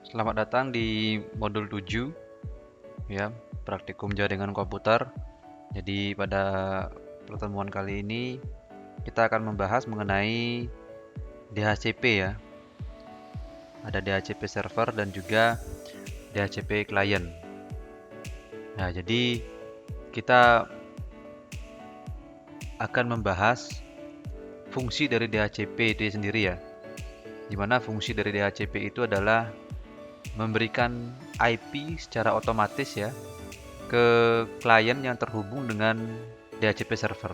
Selamat datang di modul 7 ya, praktikum jaringan komputer. Jadi pada pertemuan kali ini kita akan membahas mengenai DHCP ya. Ada DHCP server dan juga DHCP client. Nah, jadi kita akan membahas fungsi dari DHCP itu sendiri ya. Di mana fungsi dari DHCP itu adalah memberikan IP secara otomatis ya ke klien yang terhubung dengan DHCP server.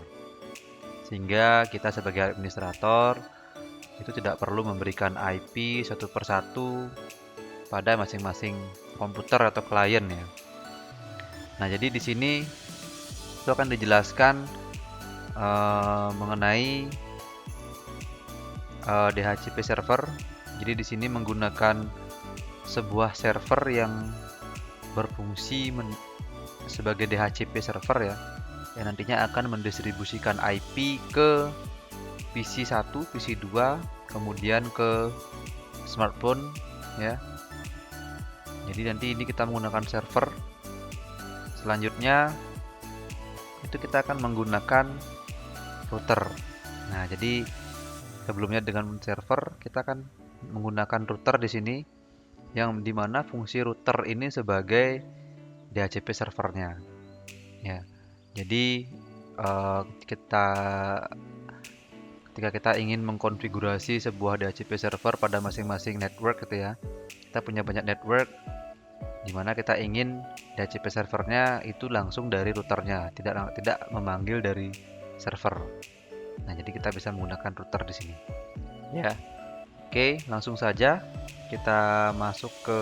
Sehingga kita sebagai administrator itu tidak perlu memberikan IP satu persatu pada masing-masing komputer atau klien ya. Nah, jadi di sini itu akan dijelaskan mengenai DHCP server. Jadi di sini menggunakan sebuah server yang berfungsi sebagai DHCP server ya, yang nantinya akan mendistribusikan IP ke PC 1, PC 2, kemudian ke smartphone ya. Jadi nanti ini kita menggunakan server. Selanjutnya itu kita akan menggunakan router. Nah, jadi sebelumnya dengan server kita akan menggunakan router di sini, yang dimana fungsi router ini sebagai DHCP servernya ya. Jadi ketika kita ingin mengkonfigurasi sebuah DHCP server pada masing-masing network gitu ya, kita punya banyak network dimana kita ingin DHCP servernya itu langsung dari routernya, tidak memanggil dari server. Nah, jadi kita bisa menggunakan router di sini ya. Oke, langsung saja kita masuk ke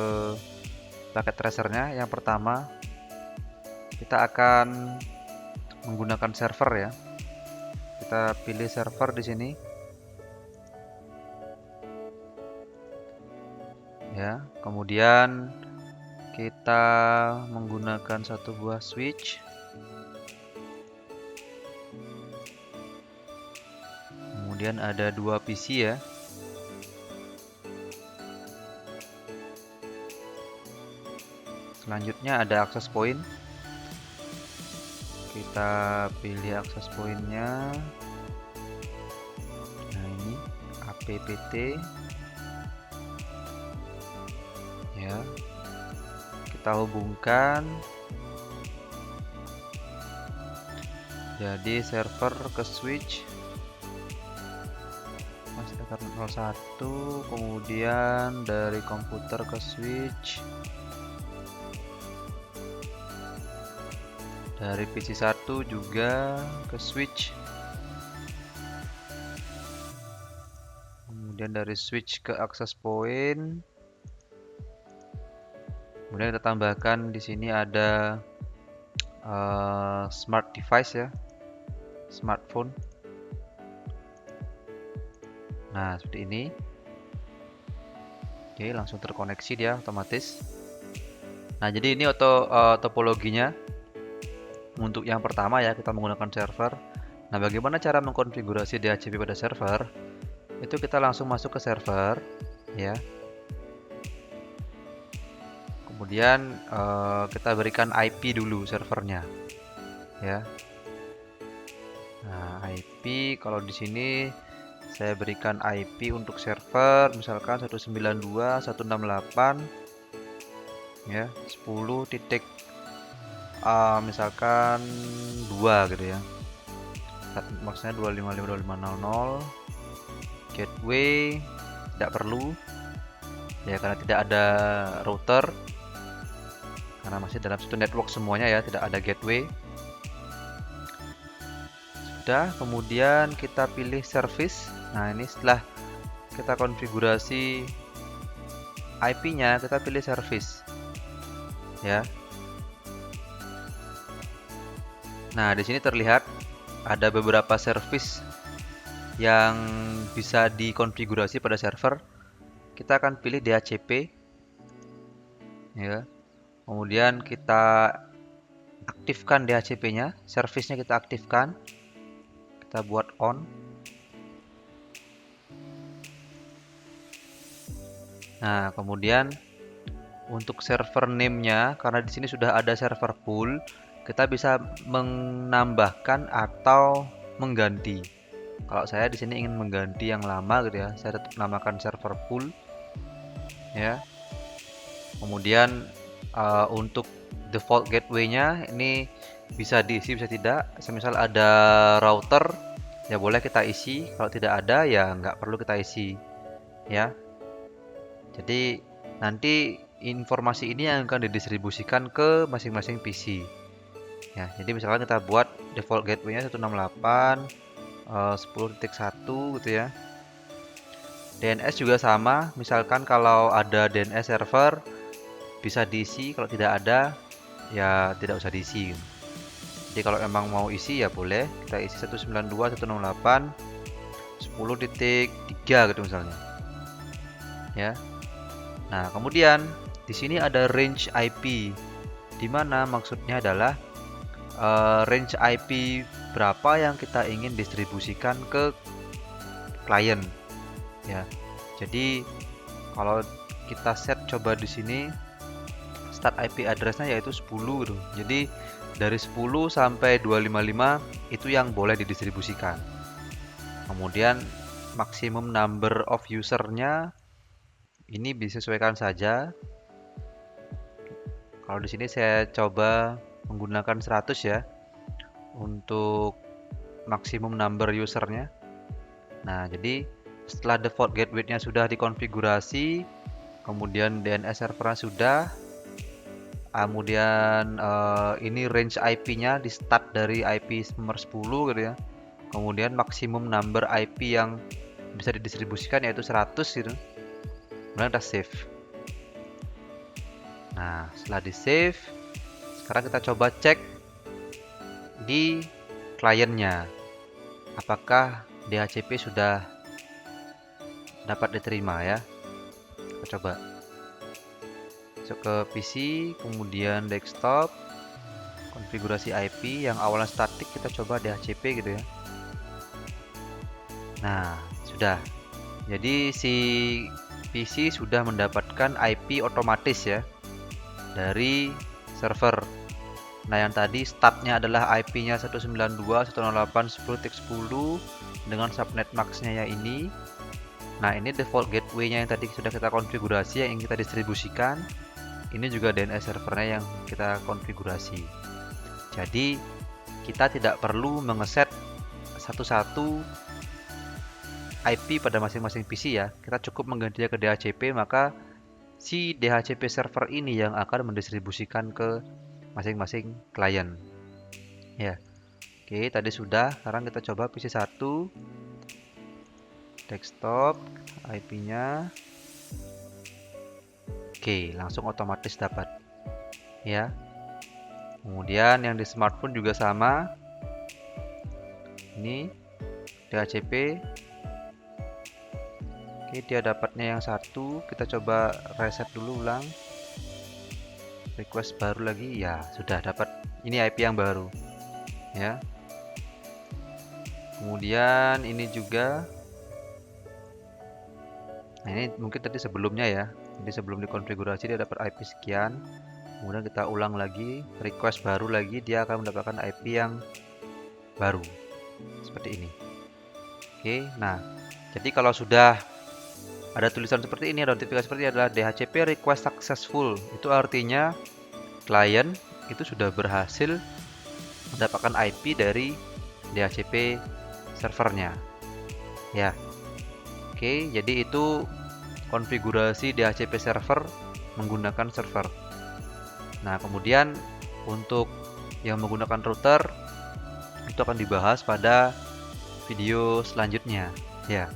paket tracernya. Yang pertama kita akan menggunakan server ya. Kita pilih server di sini ya. Kemudian kita menggunakan satu buah switch. Kemudian ada dua PC ya. Selanjutnya ada access point. Kita pilih access point-nya. Nah, ini APPT ya. Kita hubungkan. Jadi server ke switch master 01, kemudian dari komputer ke switch, dari PC 1 juga ke switch, kemudian dari switch ke access point. Kemudian kita tambahkan di sini ada smart device ya, smartphone. Nah, seperti ini. Oke, langsung terkoneksi dia otomatis. Nah, jadi ini topologinya. Untuk yang pertama ya, kita menggunakan server. Nah, bagaimana cara mengkonfigurasi DHCP pada server? Itu kita langsung masuk ke server ya. Kemudian kita berikan IP dulu servernya ya. Nah, IP kalau di sini saya berikan IP untuk server misalkan 192.168 ya, 10 titik misalkan 2 gitu ya. Maksudnya 255.2500. Gateway tidak perlu ya, karena tidak ada router, karena masih dalam satu network semuanya ya, tidak ada gateway. Sudah, kemudian kita pilih service. Nah, ini setelah kita konfigurasi IP-nya, kita pilih service ya. Nah, di sini terlihat ada beberapa service yang bisa dikonfigurasi pada server. Kita akan pilih DHCP ya. Kemudian kita aktifkan DHCP-nya, service-nya kita aktifkan. Kita buat on. Nah, kemudian untuk server name-nya, karena di sini sudah ada server pool, kita bisa menambahkan atau mengganti. Kalau saya di sini ingin mengganti yang lama gitu ya, saya tetap namakan server pool ya. Kemudian untuk default gateway-nya ini bisa diisi bisa tidak. Semisal ada router ya boleh kita isi, kalau tidak ada ya nggak perlu kita isi ya. Jadi nanti informasi ini yang akan didistribusikan ke masing-masing PC ya. Jadi misalkan kita buat default gateway-nya 168 10.1 gitu ya. DNS juga sama, misalkan kalau ada DNS server bisa diisi, kalau tidak ada ya tidak usah diisi. Jadi kalau memang mau isi ya boleh kita isi 192.168 10.3 gitu misalnya ya. Nah kemudian di sini ada range IP, di mana maksudnya adalah range IP berapa yang kita ingin distribusikan ke klien ya. Jadi kalau kita set coba di sini start IP address-nya yaitu 10 gitu. Jadi dari 10 sampai 255 itu yang boleh didistribusikan. Kemudian maximum number of user-nya ini disesuaikan saja. Kalau di sini saya coba menggunakan 100 ya untuk maksimum number usernya. Nah, jadi setelah default gateway-nya sudah dikonfigurasi, kemudian DNS servernya sudah, kemudian ini range IP-nya di start dari IP nomor 10 gitu ya. Kemudian maksimum number IP yang bisa didistribusikan yaitu 100 gitu. Kemudian kita save. Nah, setelah di save, sekarang kita coba cek di kliennya. Apakah DHCP sudah dapat diterima ya. Kita coba masuk ke PC, kemudian desktop, konfigurasi IP yang awalnya statik kita coba DHCP gitu ya. Nah sudah, jadi si PC sudah mendapatkan IP otomatis ya dari server. Nah yang tadi startnya adalah IP-nya 192.168.10.10 dengan subnet max-nya ya ini. Nah ini default gateway-nya yang tadi sudah kita konfigurasi yang ingin kita distribusikan. Ini juga DNS servernya yang kita konfigurasi. Jadi kita tidak perlu mengeset satu-satu IP pada masing-masing PC ya. Kita cukup menggantinya ke DHCP, maka si DHCP server ini yang akan mendistribusikan ke masing-masing klien. Ya. Oke, tadi sudah. Sekarang kita coba PC 1. Desktop, IP-nya. Oke, langsung otomatis dapat. Ya. Kemudian yang di smartphone juga sama. Ini DHCP. Oke, dia dapatnya yang satu. Kita coba reset dulu ulang. Request baru lagi. Ya, sudah dapat. Ini IP yang baru. Ya. Kemudian ini juga. Nah, ini mungkin tadi sebelumnya ya. Jadi sebelum dikonfigurasi dia dapat IP sekian. Kemudian kita ulang lagi, request baru lagi, dia akan mendapatkan IP yang baru. Seperti ini. Oke, nah. Jadi kalau sudah ada tulisan seperti ini, ada notifikasi seperti ini adalah DHCP request successful. Itu artinya klien itu sudah berhasil mendapatkan IP dari DHCP servernya. Ya. Oke, jadi itu konfigurasi DHCP server menggunakan server. Nah, kemudian untuk yang menggunakan router itu akan dibahas pada video selanjutnya, ya.